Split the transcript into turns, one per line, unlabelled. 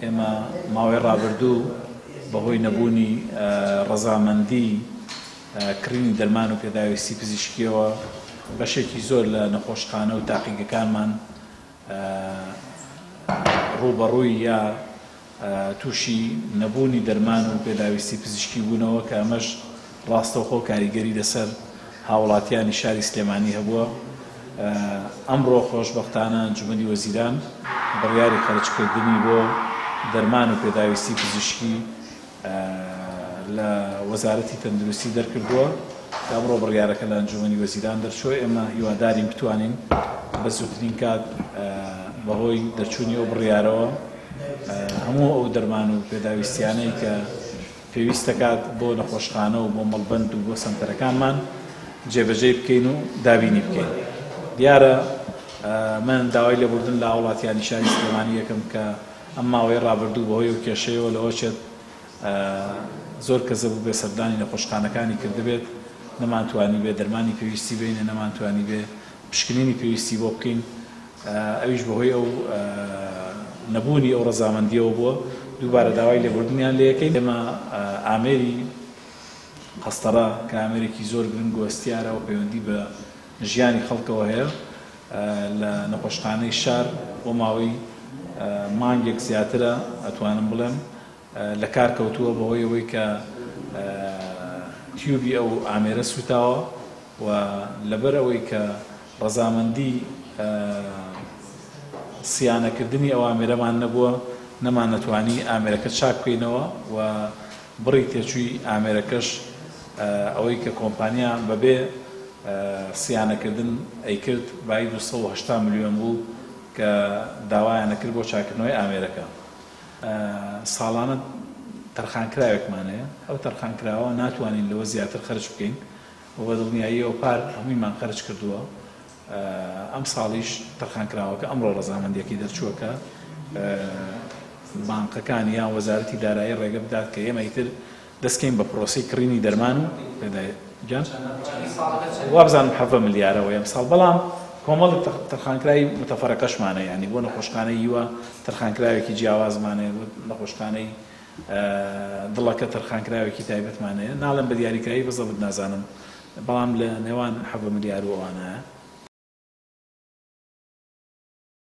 ئێمە ماوەی ڕابردوو بەهۆی نەبوونی ڕەزامەندی کڕینی دەرمان و پێداویستی پزیشکیەوە بەشێکی زۆر لە نەخۆشخانە و تاقیگەکانمان ڕوبەڕووی یا تووشی نەبوونی دەرمان و پێداویستی پزیشکی بوونەوە کە ئەمەش ڕاستەوخۆ کاریگەری لەسەر هاوڵاتیانی شاری سلێمانی هەبووە. ئەمڕۆ خۆشبەختانە ئەنجومەنی وەزیران بڕیاری خەرجکردنی بۆ دەرمان و پێداویستی پزیشکی لە وەزارەتی تەندروستی دەرکردووە کە ئەمڕۆ بڕیارەکە لە ئەنجومەنی وەزیران دەرچووە. ئێمە هیوادارین بتوانین بە زووترین کات بەهۆی دەرچوونی ئەو بڕیارەوە هەموو ئەو دەرمان و پێداویستیانەی کە پێویست دەکات بۆ نەخۆشخانە و بۆ مەڵبەند و بۆ سەنتەرەکانمان جێبەجێ بکەین و دابینی بکەین. دیارە من داوای لێبوردن لە وڵاتیانی شاری سلێمانی یەکەم کە ئەم ماوەی ڕابردوو بەهۆی و کێشەیەوە لەوەچێت زۆر کەسە بوو بێ سەردانی نەخۆشخانەکانی کردبێت نەمانتوانی بێ دەرمانی پێویستی بینێ نەمانتوانی بێ پشکنینی پێویستی بۆ بکەین. ئەویش بەهۆی ئەو نەبوونی ئەو ڕەزامەندیەوە بووە دووبارە داوای لێبوردنیان لێ یەکەین. ئێمە ئامێری قەستەڕە کە ئامێرێکی زۆر گرنگ و هەستیارە و پەیوەندی بە ژیانی خەڵکەوە هەیە لە نەخۆشخانەی شار بۆ ماوەی مانگێک زیاترە ئەتوانم بڵێم لە کار کەوتووە بەهۆی ئەوەی کە تیوبی ئەو ئامێرە سوتاوە و لەبەر ئەوەی کە ڕەزامەندی سیانەکردنی ئەو ئامێرەمان نەبووە نەمان نەتوانی ئامێرەکە چاک بکەینەوە و بڕی تێچووی ئامێرەکەش ئەوەی کە کۆمپانیا بەبێ سیانەکردن ئەیکرد بای 280 ملیۆن بوو کە داوایانە کرد بۆ چاکردنەوەی ئامێرەکە. ساڵانە تەرخانکراوێکمان هەیە ئەو تەرخانکراوە ناتوانین لەوە زیاتر خەرج بکەین و بە دڵنیاییەوە پار هەموویمان خەرج کردووە. ئەم ساڵیش تەرخانکراوەکە ئەمڕۆ ڕەزامەندیەکی دەرچووەکە بانقەکان یان وەزارەتی دارایی ڕێگە بدات کە ئێمە ئیتر دەستکەین بە پرۆسەی کڕینی دەرمان و پێداگیان وابزانم 7 ملیارەوە ئەم ساڵ. بەڵام کۆمەڵی تەرخانکراوی متەفەرەقەشمانە یعنی بۆ نەخۆشخانەی یوە تەرخانکراوێکی جیاوازمانەیە بۆ نەخۆشخانەی دڵەکە تەرخانکراوێکی تایبەتمانەیە ناڵێن بە دیاریکراوی بەزەبت نازانم بەڵام لە نێوان 7 ملیار و ئەوانەیە.